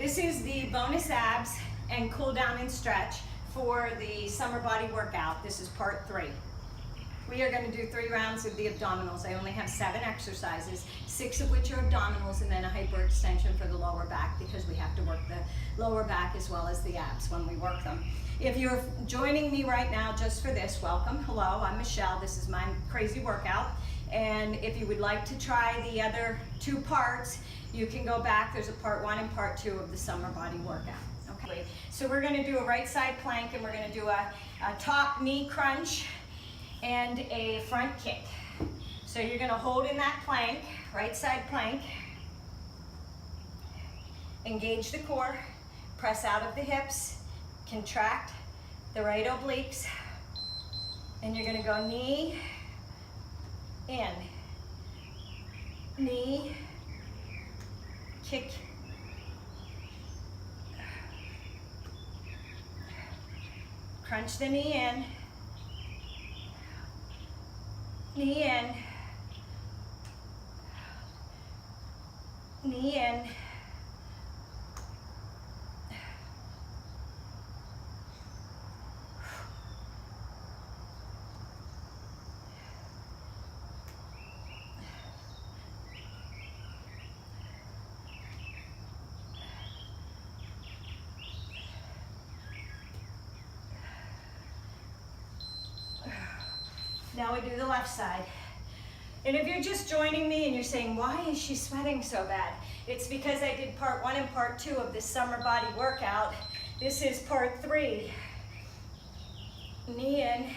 This is the bonus abs and cool down and stretch for the summer body workout. This is part 3. We are going to do 3 rounds of the abdominals. I only have 7 exercises, 6 of which are abdominals and then a hyperextension for the lower back because we have to work the lower back as well as the abs when we work them. If you're joining me right now just for this, welcome. Hello, I'm Michelle. This is my crazy workout. And if you would like to try the other 2 parts, you can go back. There's a part 1 and part 2 of the summer body workout. Okay, so we're going to do a right side plank and we're going to do a top knee crunch and a front kick. So you're going to hold in that plank, right side plank, engage the core, press out of the hips, contract the right obliques, and you're going to go knee in, knee, kick, crunch the knee in, knee in, knee in, now we do the left side. And if you're just joining me and you're saying, why is she sweating so bad? It's because I did part 1 and part 2 of this summer body workout. This is part 3. Knee in.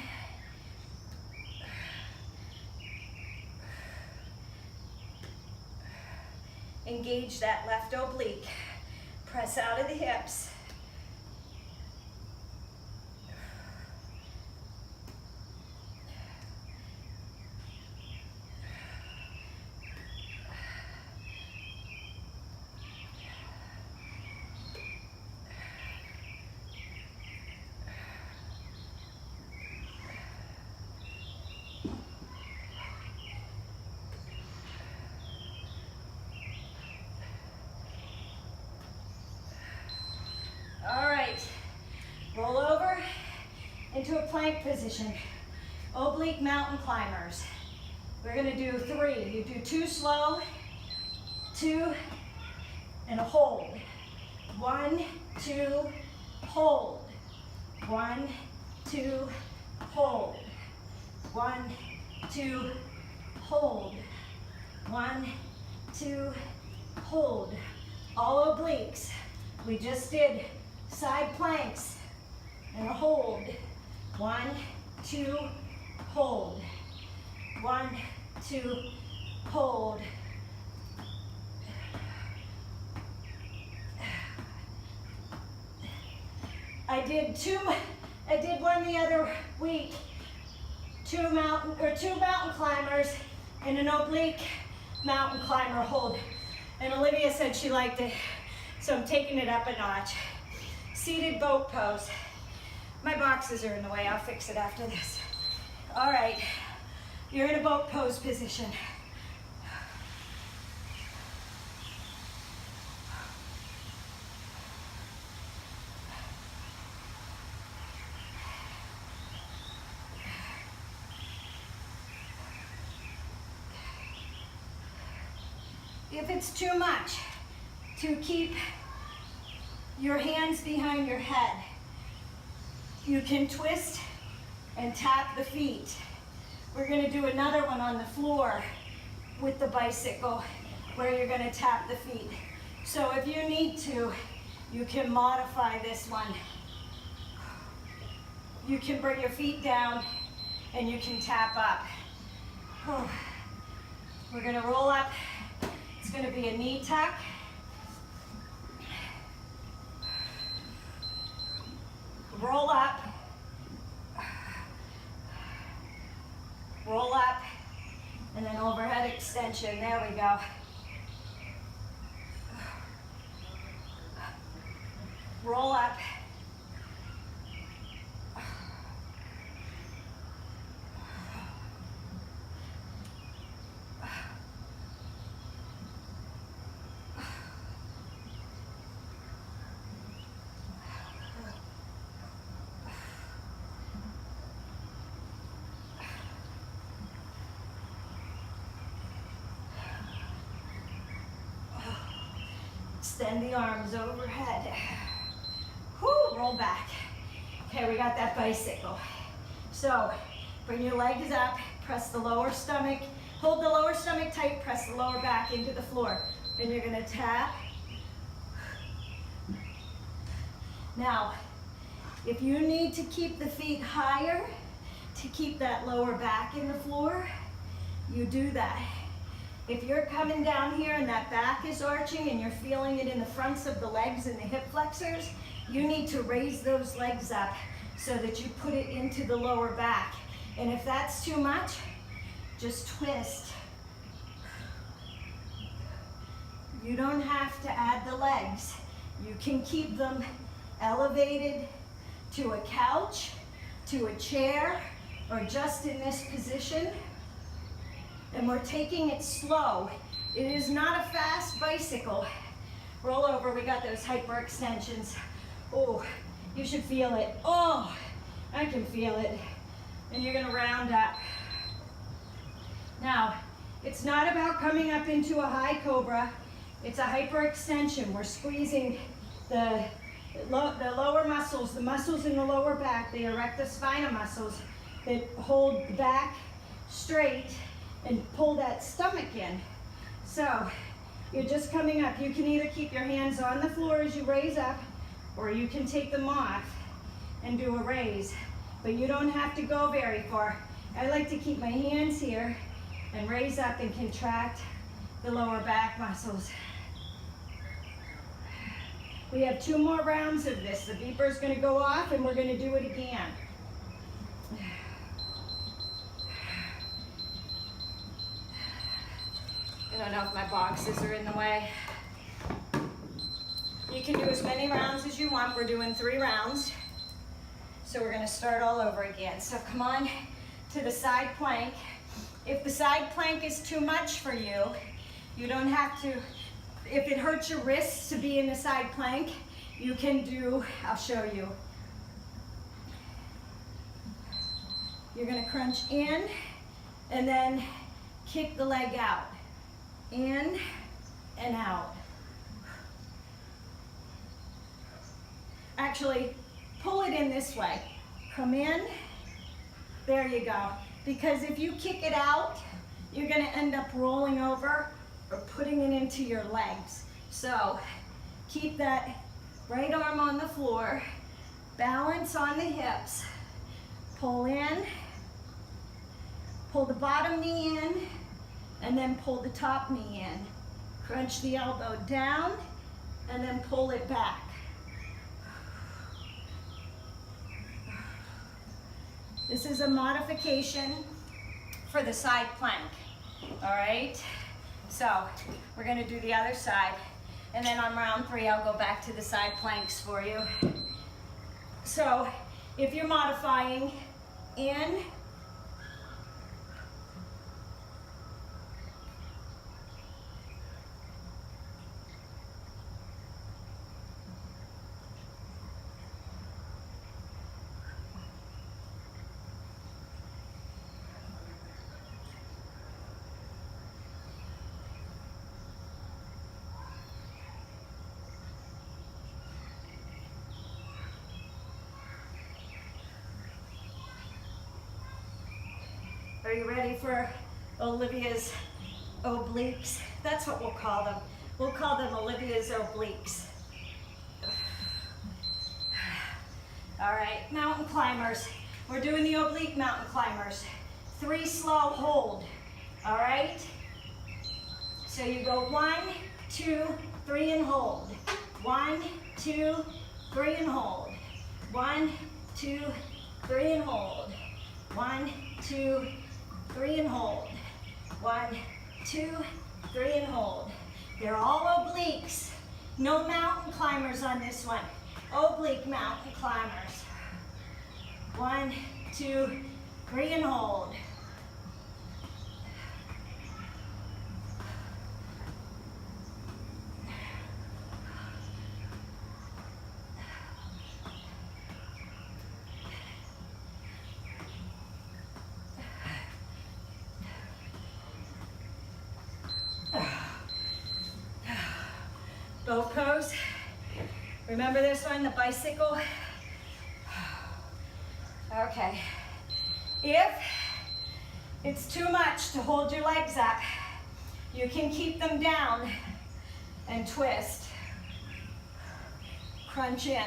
Engage that left oblique. Press out of the hips. Roll over into a plank position. Oblique mountain climbers. We're going to do 3. You do 2 slow, 2, and a hold. 1, 2, hold. 1, 2, hold. 1, 2, hold. 1, 2, hold. All obliques. We just did side planks. And a hold. 1, 2, hold. 1, 2, hold. I did one the other week. 2 mountain climbers and an oblique mountain climber hold. And Olivia said she liked it, so I'm taking it up a notch. Seated boat pose. My boxes are in the way, I'll fix it after this. All right, you're in a boat pose position. If it's too much to keep your hands behind your head, you can twist and tap the feet. We're going to do another one on the floor with the bicycle where you're going to tap the feet. So if you need to, you can modify this one. You can bring your feet down and you can tap up. We're going to roll up. It's going to be a knee tuck. Roll up, roll up, and then overhead extension. There we go. Roll up. Extend the arms overhead. Whoo, roll back. Okay, we got that bicycle. So, bring your legs up, press the lower stomach, hold the lower stomach tight, press the lower back into the floor. Then you're gonna tap. Now, if you need to keep the feet higher, to keep that lower back in the floor, you do that. If you're coming down here and that back is arching and you're feeling it in the fronts of the legs and the hip flexors, you need to raise those legs up so that you put it into the lower back. And if that's too much, just twist. You don't have to add the legs. You can keep them elevated to a couch, to a chair, or just in this position. And we're taking it slow. It is not a fast bicycle. Roll over, we got those hyperextensions. Oh, you should feel it. Oh, I can feel it. And you're gonna round up. Now, it's not about coming up into a high cobra. It's a hyperextension. We're squeezing the lower muscles, the muscles in the lower back, the erector spina muscles that hold the back straight and pull that stomach in. So you're just coming up. You can either keep your hands on the floor as you raise up, or you can take them off and do a raise. But you don't have to go very far. I like to keep my hands here and raise up and contract the lower back muscles. We have 2 more rounds of this. The beeper is going to go off and we're going to do it again. I don't know if my boxes are in the way. You can do as many rounds as you want. We're doing 3 rounds. So we're going to start all over again. So come on to the side plank. If the side plank is too much for you, you don't have to, if it hurts your wrists to be in the side plank, you can do, I'll show you. You're going to crunch in and then kick the leg out. In and out. Actually, pull it in this way. Come in. There you go. Because if you kick it out, you're going to end up rolling over or putting it into your legs. So keep that right arm on the floor. Balance on the hips. Pull in. Pull the bottom knee in. And then pull the top knee in. Crunch the elbow down and then pull it back. This is a modification for the side plank. All right? So we're going to do the other side. And then on round 3, I'll go back to the side planks for you. So if you're modifying in, are you ready for Olivia's obliques? That's what we'll call them. We'll call them Olivia's obliques. All right, mountain climbers. We're doing the oblique mountain climbers. 3 slow hold, all right? So you go 1, 2, 3 and hold. 1, 2, 3 and hold. 1, 2, 3 and hold. 1, 2, 3 and hold. 1, 2, 3 and hold. They're all obliques. No mountain climbers on this one. Oblique mountain climbers. 1, 2, 3 and hold. Boat pose. Remember this one, the bicycle? Okay. If it's too much to hold your legs up, you can keep them down and twist. Crunch in.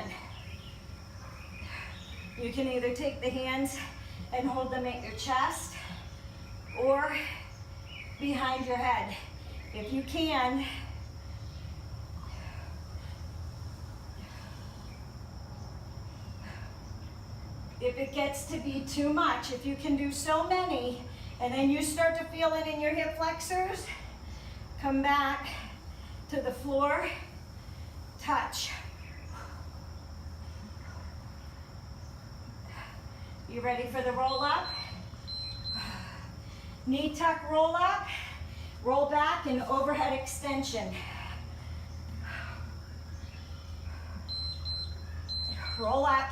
You can either take the hands and hold them at your chest or behind your head. If you can, if it gets to be too much, if you can do so many, and then you start to feel it in your hip flexors, come back to the floor, touch. You ready for the roll up? Knee tuck, roll up, roll back, and overhead extension. Roll up.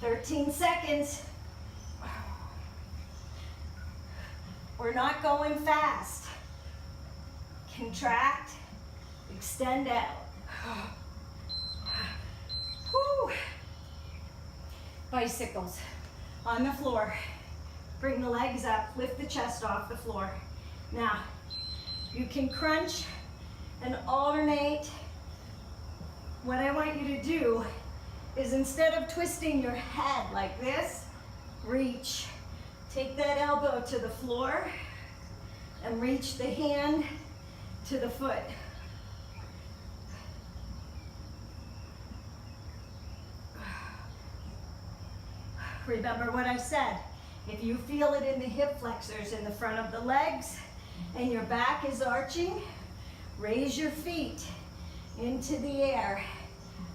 "13 seconds. We're not going fast. Contract, extend out. Whew. Bicycles on the floor. Bring the legs up, lift the chest off the floor. Now, you can crunch and alternate. What I want you to do is, instead of twisting your head like this, reach. Take that elbow to the floor and reach the hand to the foot. Remember what I said. If you feel it in the hip flexors in the front of the legs and your back is arching, raise your feet into the air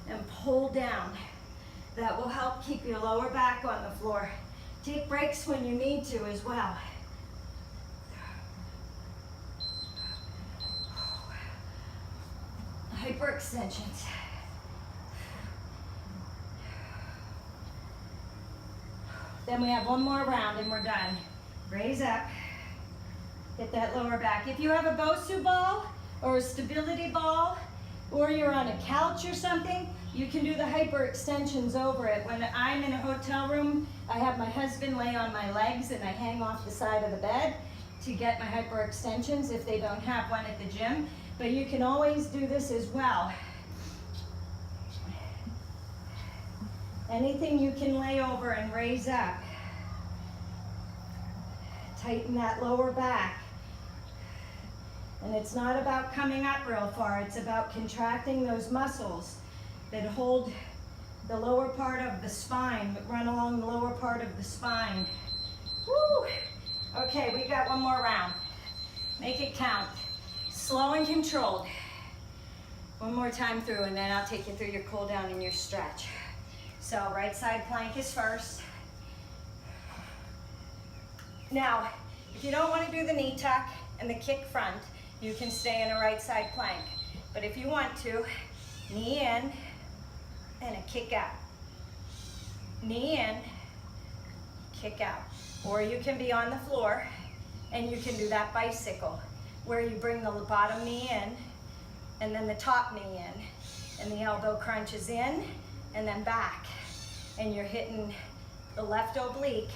and pull down. That will help keep your lower back on the floor. Take breaks when you need to as well. Hyperextensions. Then we have one more round and we're done. Raise up. Get that lower back. If you have a Bosu ball or a stability ball, or you're on a couch or something, you can do the hyperextensions over it. When I'm in a hotel room, I have my husband lay on my legs and I hang off the side of the bed to get my hyperextensions if they don't have one at the gym. But you can always do this as well. Anything you can lay over and raise up. Tighten that lower back. And it's not about coming up real far, it's about contracting those muscles that hold the lower part of the spine, that run along the lower part of the spine. Woo! Okay, we got one more round. Make it count. Slow and controlled. One more time through, and then I'll take you through your cool down and your stretch. So right side plank is first. Now, if you don't want to do the knee tuck and the kick front, you can stay in a right side plank. But if you want to, knee in and a kick out. Knee in, kick out. Or you can be on the floor and you can do that bicycle where you bring the bottom knee in and then the top knee in and the elbow crunches in and then back. And you're hitting the left oblique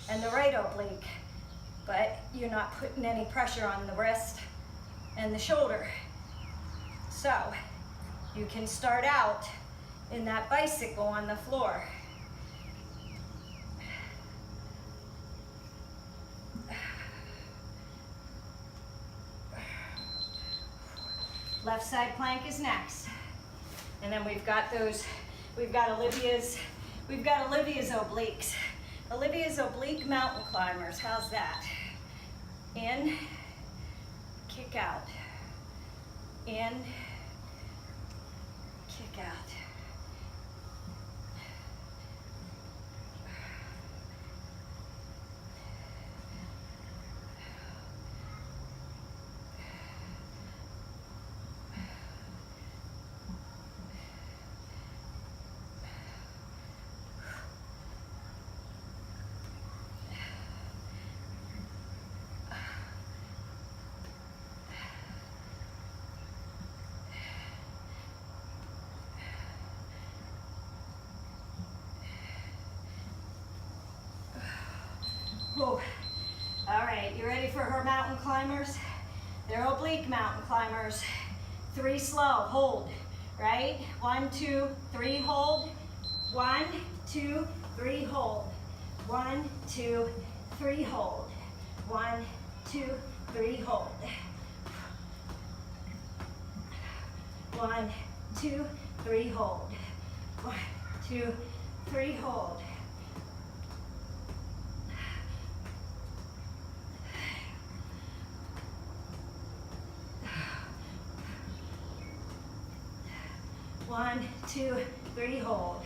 and the right oblique, but you're not putting any pressure on the wrist and the shoulder. So you can start out in that bicycle on the floor. Left side plank is next. And then we've got Olivia's obliques. Olivia's oblique mountain climbers, how's that? In, kick out. In, kick out. Whew. All right, you ready for her mountain climbers? They're oblique mountain climbers. 3 slow, hold, right? 1, 2, 3, hold. 1, 2, 3, hold. 1, 2, 3, hold. 1, 2, 3, hold. 1, 2, 3, hold. 1, 2, 3, hold. 1, 2, 3, hold.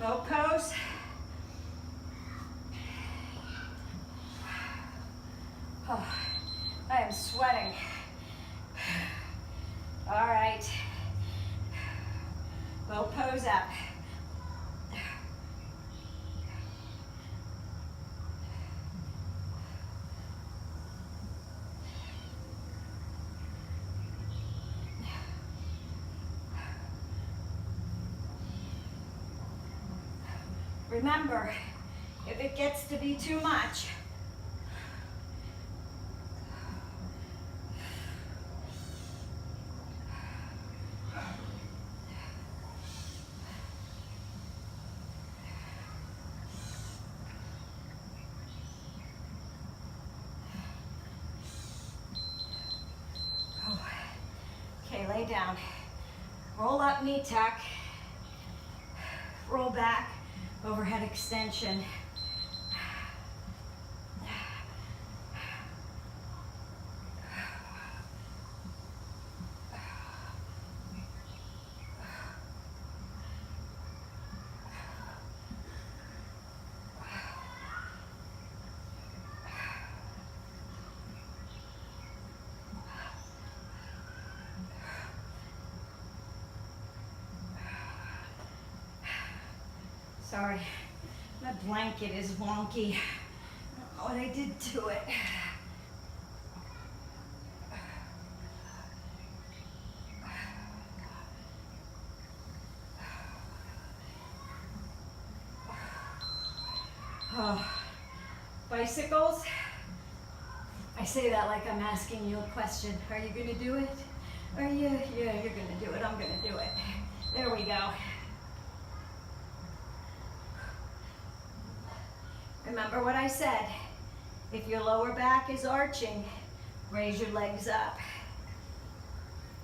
Boat pose. Oh, I am sweating. All right. Boat pose up. Remember, if it gets to be too much, okay, lay down. Roll up, knee tuck. Roll back, overhead extension. Sorry, my blanket is wonky. I don't know what I did to it. Oh, bicycles? I say that like I'm asking you a question. Are you gonna do it? Are you? Yeah, you're gonna do it. I'm gonna do it. There we go. Remember what I said. If your lower back is arching, raise your legs up.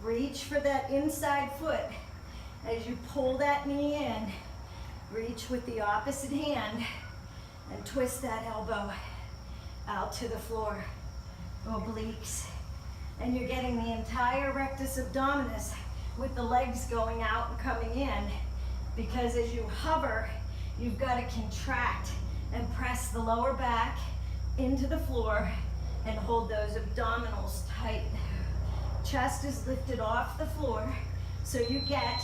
Reach for that inside foot. As you pull that knee in, reach with the opposite hand and twist that elbow out to the floor. Obliques. And you're getting the entire rectus abdominis with the legs going out and coming in, because as you hover, you've got to contract and press the lower back into the floor and hold those abdominals tight. Chest is lifted off the floor, so you get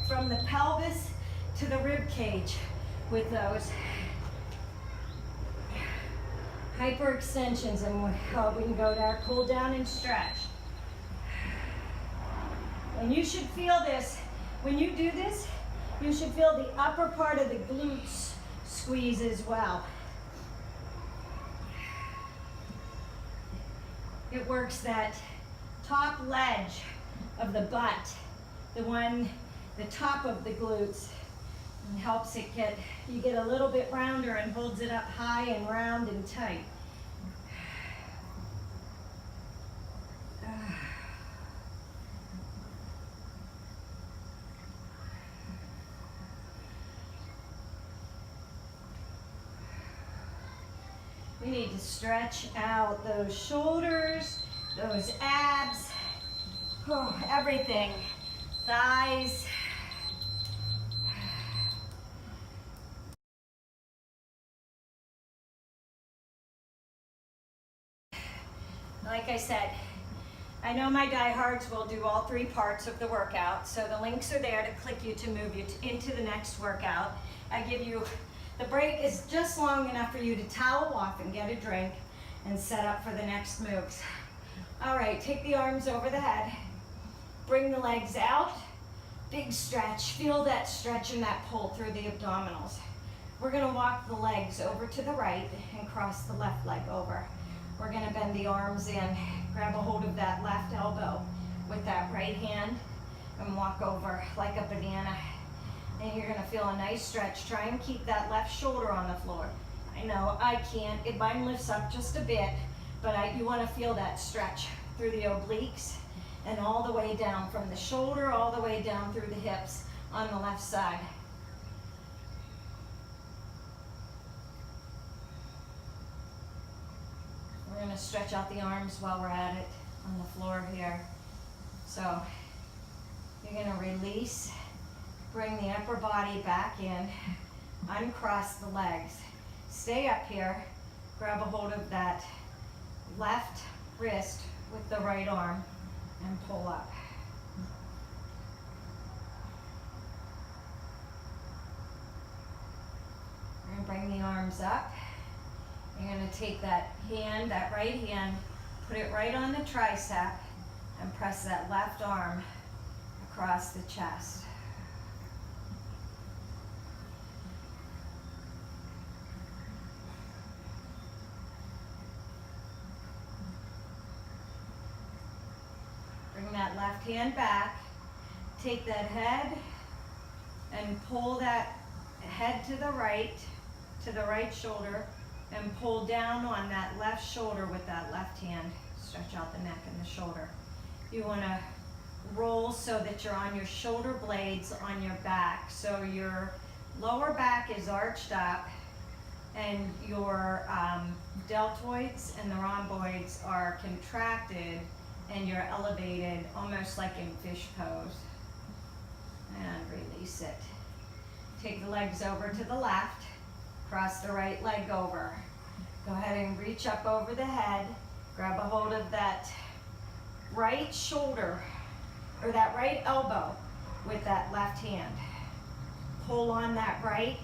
from the pelvis to the rib cage with those hyperextensions. And we can go there, cool down and stretch. And you should feel this. When you do this, you should feel the upper part of the glutes squeeze as well. It works that top ledge of the butt, the top of the glutes, and helps it you get a little bit rounder and holds it up high and round and tight. You need to stretch out those shoulders, those abs, everything, thighs. Like I said, I know my diehards will do all 3 parts of the workout, so the links are there to click you to move you into the next workout. I give you, the break is just long enough for you to towel off and get a drink and set up for the next moves. All right, take the arms over the head, bring the legs out, big stretch, feel that stretch and that pull through the abdominals. We're gonna walk the legs over to the right and cross the left leg over. We're gonna bend the arms in, grab a hold of that left elbow with that right hand and walk over like a banana. And you're gonna feel a nice stretch. Try and keep that left shoulder on the floor. I know I can't, mine lifts up just a bit, but you wanna feel that stretch through the obliques and all the way down from the shoulder, all the way down through the hips on the left side. We're going to stretch out the arms while we're at it on the floor here. So you're going to release, bring the upper body back in, uncross the legs. Stay up here, grab a hold of that left wrist with the right arm and pull up. We're going to bring the arms up. You're going to take that hand, that right hand, put it right on the tricep and press that left arm across the chest. Bring that left hand back, take that head and pull that head to the right shoulder, and pull down on that left shoulder with that left hand. Stretch out the neck and the shoulder. You want to roll so that you're on your shoulder blades on your back. So your lower back is arched up and your deltoids and the rhomboids are contracted and you're elevated almost like in fish pose. And release it. Take the legs over to the left. Cross the right leg over. Go ahead and reach up over the head. Grab a hold of that right shoulder or that right elbow with that left hand. Pull on that right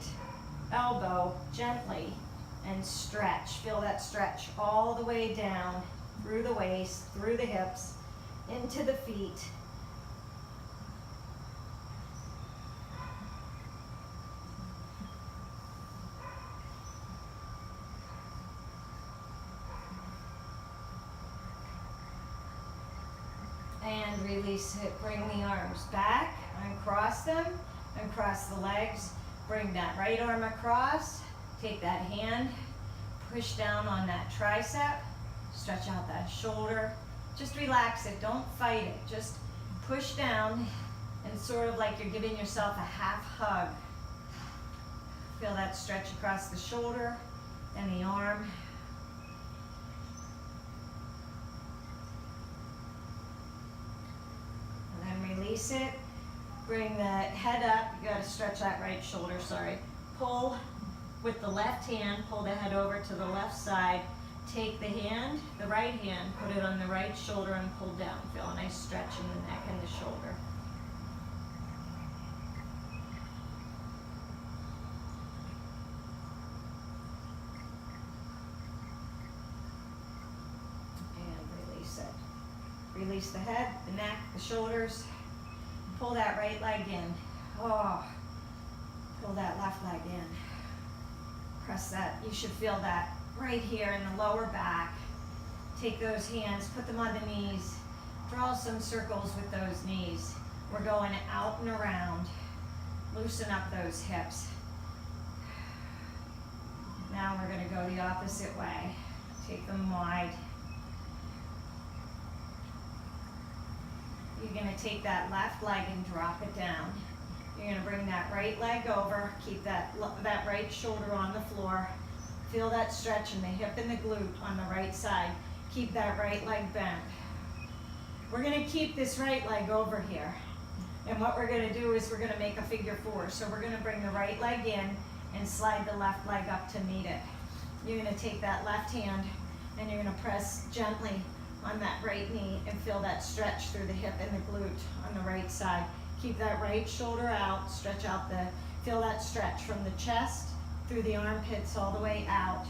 elbow gently and stretch. Feel that stretch all the way down through the waist, through the hips, into the feet. And release it, bring the arms back, uncross them, uncross the legs, bring that right arm across, take that hand, push down on that tricep, stretch out that shoulder, just relax it, don't fight it, just push down and sort of like you're giving yourself a half hug. Feel that stretch across the shoulder and the arm. Release it, bring the head up, you gotta stretch that right shoulder, sorry. Pull with the left hand, pull the head over to the left side, take the hand, the right hand, put it on the right shoulder and pull down. Feel a nice stretch in the neck and the shoulder. And release it. Release the head, the neck, the shoulders. Pull that right leg in. Oh, pull that left leg in. Press that. You should feel that right here in the lower back. Take those hands, put them on the knees. Draw some circles with those knees. We're going out and around. Loosen up those hips. Now we're going to go the opposite way. Take them wide. You're going to take that left leg and drop it down. You're going to bring that right leg over, keep that right shoulder on the floor. Feel that stretch in the hip and the glute on the right side. Keep that right leg bent. We're gonna keep this right leg over here. And what we're gonna do is we're gonna make a figure four. So we're gonna bring the right leg in and slide the left leg up to meet it. You're gonna take that left hand and you're gonna press gently on that right knee and feel that stretch through the hip and the glute on the right side. Keep that right shoulder out, stretch out feel that stretch from the chest through the armpits all the way out.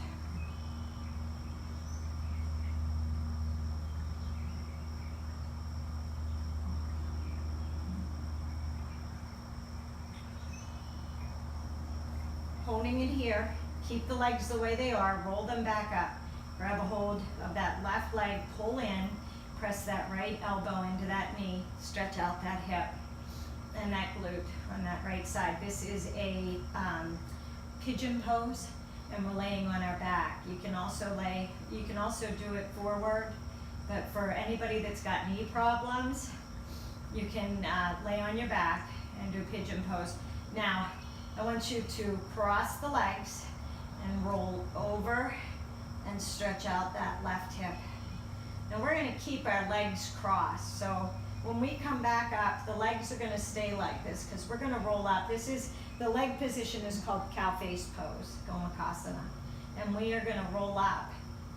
Holding it here, keep the legs the way they are, roll them back up. Grab a hold of that left leg, pull in, press that right elbow into that knee, stretch out that hip and that glute on that right side. This is a pigeon pose, and we're laying on our back. You can also do it forward, but for anybody that's got knee problems, you can lay on your back and do pigeon pose. Now, I want you to cross the legs and roll over and stretch out that left hip. Now we're going to keep our legs crossed. So when we come back up, the legs are going to stay like this because we're going to roll up. The leg position is called cow face pose, Gomukhasana. And we are going to roll up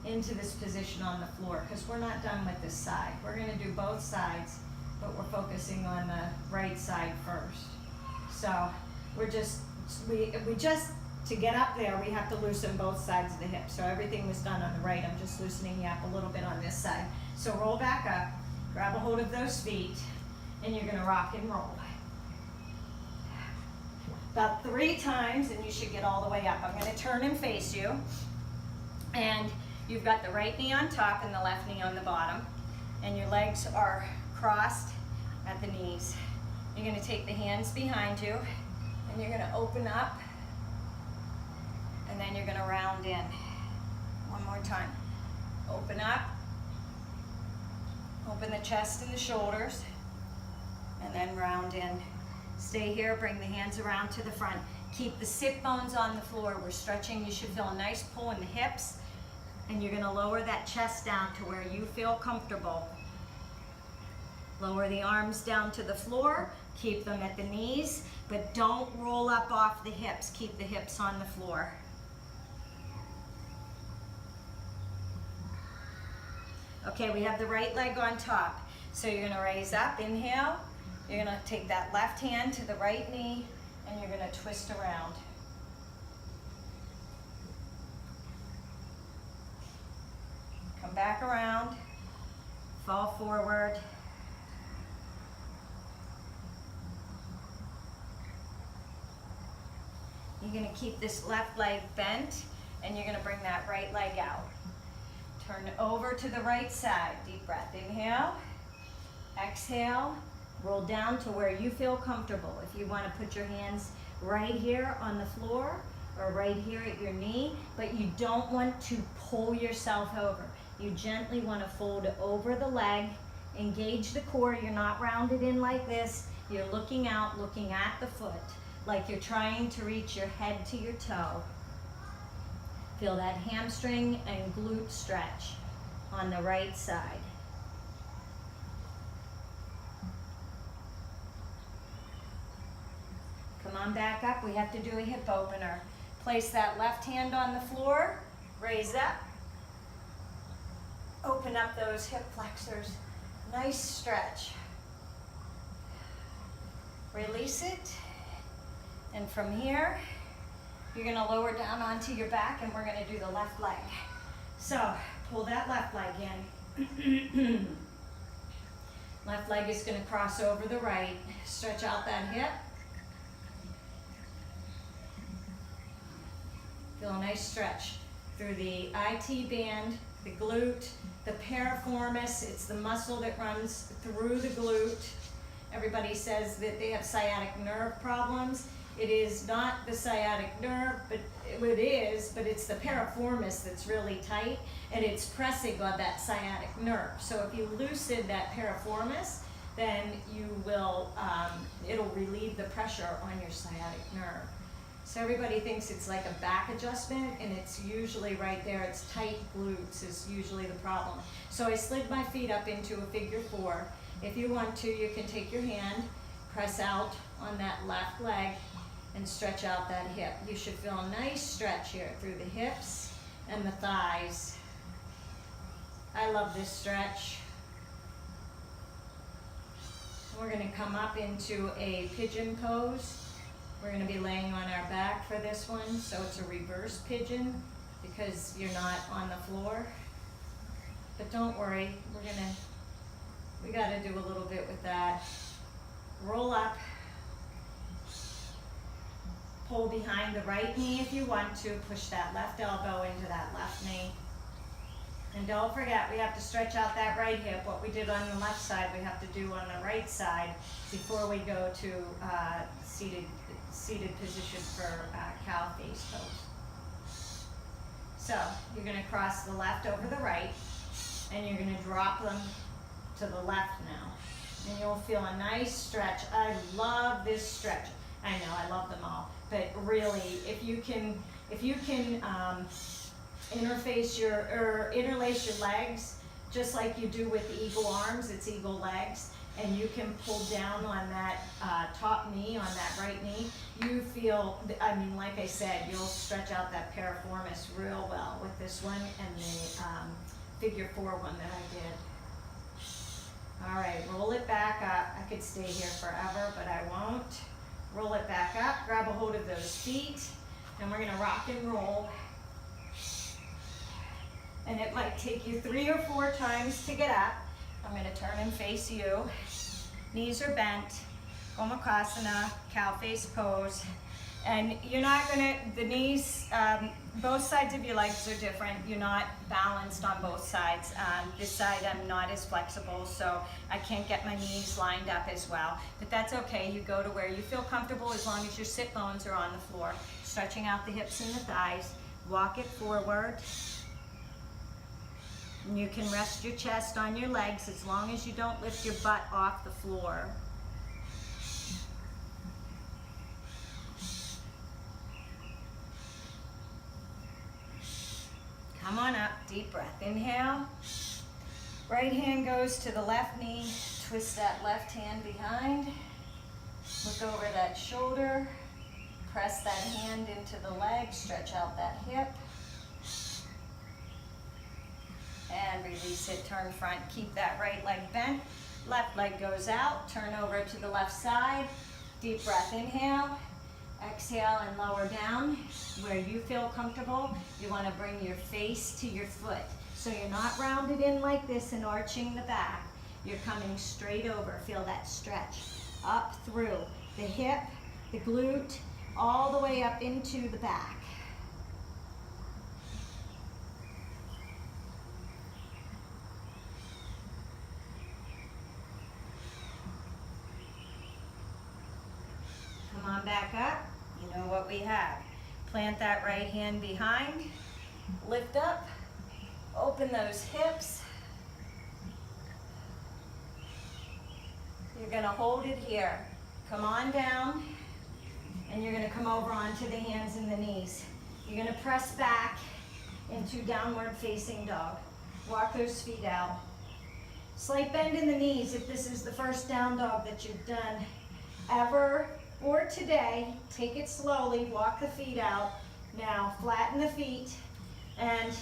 into this position on the floor because we're not done with this side. We're going to do both sides, but we're focusing on the right side first. So to get up there, we have to loosen both sides of the hip. So everything was done on the right. I'm just loosening you up a little bit on this side. So roll back up, grab a hold of those feet, and you're gonna rock and roll. About 3 times, and you should get all the way up. I'm gonna turn and face you. And you've got the right knee on top and the left knee on the bottom. And your legs are crossed at the knees. You're gonna take the hands behind you, and you're gonna open up, and then you're gonna round in. One more time. Open up, open the chest and the shoulders, and then round in. Stay here, bring the hands around to the front. Keep the sit bones on the floor. We're stretching. You should feel a nice pull in the hips, and you're gonna lower that chest down to where you feel comfortable. Lower the arms down to the floor, keep them at the knees, but don't roll up off the hips. Keep the hips on the floor. Okay, we have the right leg on top. So you're gonna raise up, inhale. You're gonna take that left hand to the right knee, and you're gonna twist around. Come back around, fall forward. You're gonna keep this left leg bent, and you're gonna bring that right leg out. Turn over to the right side. Deep breath. Inhale. Exhale. Roll down to where you feel comfortable. If you want to put your hands right here on the floor or right here at your knee, but you don't want to pull yourself over. You gently want to fold over the leg, engage the core. You're not rounded in like this. You're looking out, looking at the foot, like you're trying to reach your head to your toe. Feel that hamstring and glute stretch on the right side. Come on back up. We have to do a hip opener. Place that left hand on the floor, raise up. Open up those hip flexors. Nice stretch. Release it. And from here, you're gonna lower down onto your back, and we're gonna do the left leg. So, pull that left leg in. Left leg is gonna cross over the right. Stretch out that hip. Feel a nice stretch through the IT band, the glute, the piriformis. It's the muscle that runs through the glute. Everybody says that they have sciatic nerve problems. It is not the sciatic nerve, but it is, but it's the piriformis that's really tight, and it's pressing on that sciatic nerve. So if you loosen that piriformis, then you will, it'll relieve the pressure on your sciatic nerve. So everybody thinks it's like a back adjustment, and it's usually right there. It's tight glutes is usually the problem. So I slid my feet up into a figure 4. If you want to, you can take your hand, press out on that left leg, and stretch out that hip. You should feel a nice stretch here through the hips and the thighs. I love this stretch. We're going to come up into a pigeon pose. We're going to be laying on our back for this one, so it's a reverse pigeon because you're not on the floor. But don't worry, we got to do a little bit with that. Roll up, pull behind the right knee if you want to, push that left elbow into that left knee. And don't forget, we have to stretch out that right hip. What we did on the left side, we have to do on the right side before we go to seated position for cow face pose. So you're going to cross the left over the right, and you're going to drop them to the left now. And you'll feel a nice stretch. I love this stretch. I know, I love them all. But really, if you can interlace your legs, just like you do with the eagle arms, it's eagle legs, and you can pull down on that top knee, on that right knee, you feel, I mean, like I said, you'll stretch out that piriformis real well with this one and the figure 4 one that I did. All right, roll it back up. I could stay here forever, but I won't. Roll it back up, grab a hold of those feet, and we're gonna rock and roll. And it might take you 3 or 4 times to get up. I'm gonna turn and face you. Knees are bent, Gomukhasana, cow face pose. And you're not gonna, the knees, both sides of your legs are different. You're not balanced on both sides. This side I'm not as flexible, so I can't get my knees lined up as well. But that's okay, you go to where you feel comfortable as long as your sit bones are on the floor. Stretching out the hips and the thighs, walk it forward. And you can rest your chest on your legs as long as you don't lift your butt off the floor. Come on up, deep breath. Inhale. Right hand goes to the left knee. Twist that left hand behind. Look over that shoulder. Press that hand into the leg. Stretch out that hip. And release it, turn front. Keep that right leg bent. Left leg goes out. Turn over to the left side. Deep breath, inhale. Exhale and lower down. Where you feel comfortable, you want to bring your face to your foot. So you're not rounded in like this and arching the back. You're coming straight over. Feel that stretch. Up through the hip, the glute, all the way up into the back. Come on back up. You know what we have. Plant that right hand behind. Lift up. Open those hips. You're going to hold it here. Come on down. And you're going to come over onto the hands and the knees. You're going to press back into downward facing dog. Walk those feet out. Slight bend in the knees if this is the first down dog that you've done ever or today. Take it slowly, walk the feet out. Now flatten the feet, and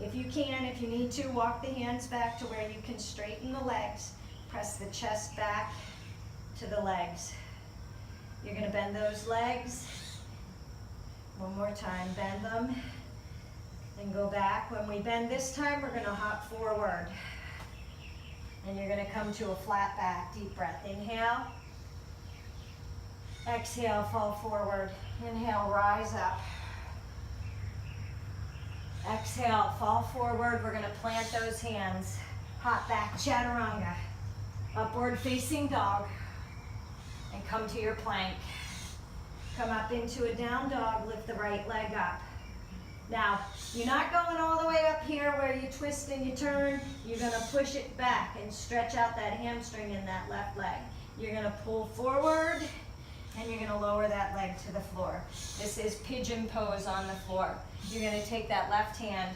if you can, if you need to, walk the hands back to where you can straighten the legs. Press the chest back to the legs. You're going to bend those legs. One more time, bend them. Then go back. When we bend this time, we're going to hop forward. And you're going to come to a flat back. Deep breath. Inhale. Exhale, fall forward. Inhale, rise up. Exhale, fall forward. We're going to plant those hands. Hop back, chaturanga. Upward facing dog. And come to your plank. Come up into a down dog. Lift the right leg up. Now, you're not going all the way up here where you twist and you turn. You're going to push it back and stretch out that hamstring in that left leg. You're going to pull forward. and you're gonna lower that leg to the floor. This is pigeon pose on the floor. You're gonna take that left hand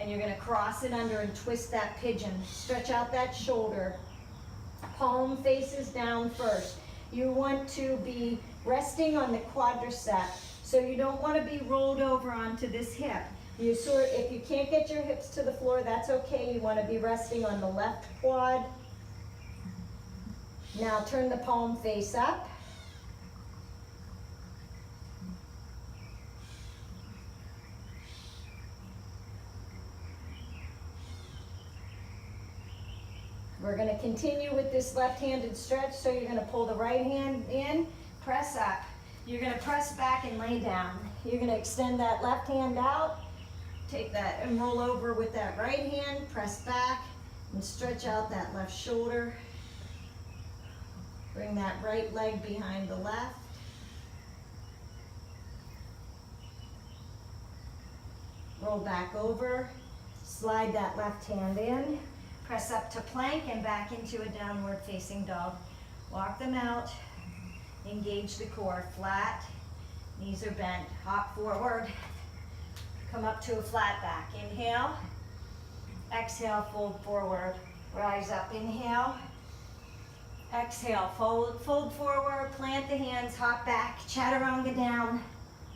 and you're gonna cross it under and twist that pigeon. Stretch out that shoulder. Palm faces down first. You want to be resting on the quadricep, so you don't want to be rolled over onto this hip. If you can't get your hips to the floor, that's okay. You want to be resting on the left quad. Now turn the palm face up. We're going to continue with this left-handed stretch, so you're going to pull the right hand in, press up. You're going to press back and lay down. You're going to extend that left hand out, take that and roll over with that right hand, press back and stretch out that left shoulder. Bring that right leg behind the left. Roll back over, slide that left hand in. Press up to plank and back into a downward facing dog. Walk them out. Engage the core. Flat. Knees are bent. Hop forward. Come up to a flat back. Inhale. Exhale, fold forward. Rise up. Inhale. Exhale, fold forward. Plant the hands. Hop back. Chaturanga down.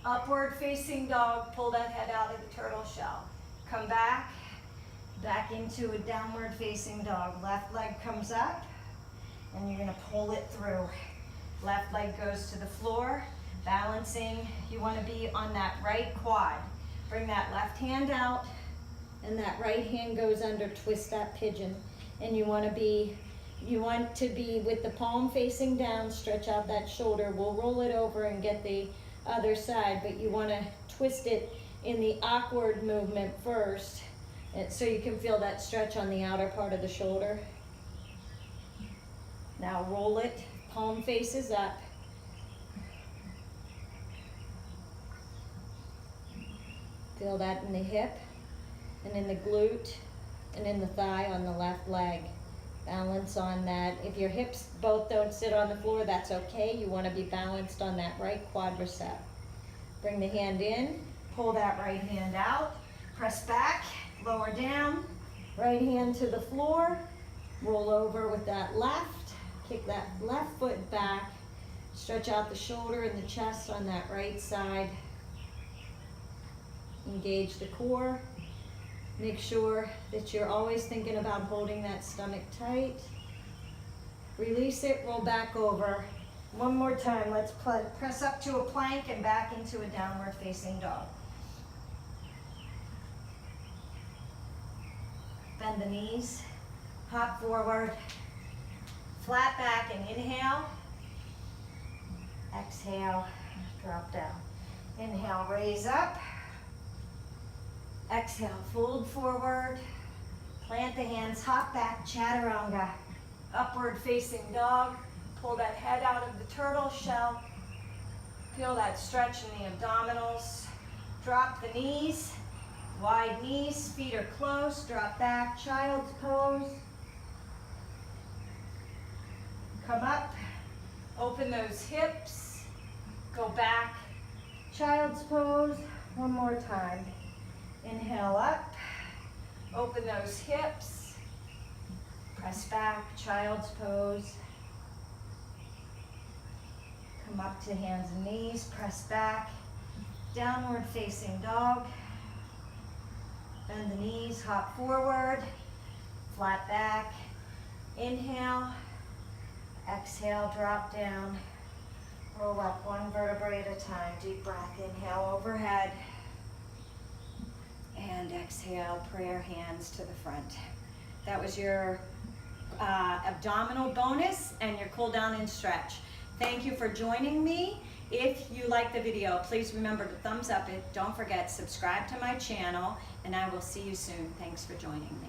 Upward facing dog. Pull that head out of the turtle shell. Come back. Back into a downward facing dog. Left leg comes up and you're going to pull it through. Left leg goes to the floor, balancing. You want to be on that right quad. Bring that left hand out and that right hand goes under, twist that pigeon. And you want to be with the palm facing down, stretch out that shoulder. We'll roll it over and get the other side, but you want to twist it in the awkward movement first, so you can feel that stretch on the outer part of the shoulder. Now roll it, palm faces up. Feel that in the hip and in the glute and in the thigh on the left leg. Balance on that. If your hips both don't sit on the floor, that's okay. You want to be balanced on that right quadricep. Bring the hand in, pull that right hand out, press back, lower down, right hand to the floor, roll over with that left, kick that left foot back, stretch out the shoulder and the chest on that right side. Engage the core. Make sure that you're always thinking about holding that stomach tight. Release it, roll back over. One more time, let's press up to a plank and back into a downward facing dog. Bend the knees, hop forward, flat back and inhale. Exhale, drop down. Inhale, raise up. Exhale, fold forward, plant the hands, hop back, chaturanga, upward facing dog. Pull that head out of the turtle shell. Feel that stretch in the abdominals. Drop the knees, wide knees, feet are close, drop back, child's pose. Come up, open those hips, go back, child's pose, one more time. Inhale up, open those hips, press back, child's pose. Come up to hands and knees, press back, downward facing dog. Bend the knees, hop forward, flat back. Inhale, exhale, drop down. Roll up one vertebrae at a time. Deep breath, inhale overhead. And exhale, prayer hands to the front. That was your abdominal bonus and your cool down and stretch. Thank you for joining me. If you like the video, please remember to thumbs up it. Don't forget, subscribe to my channel, and I will see you soon. Thanks for joining me.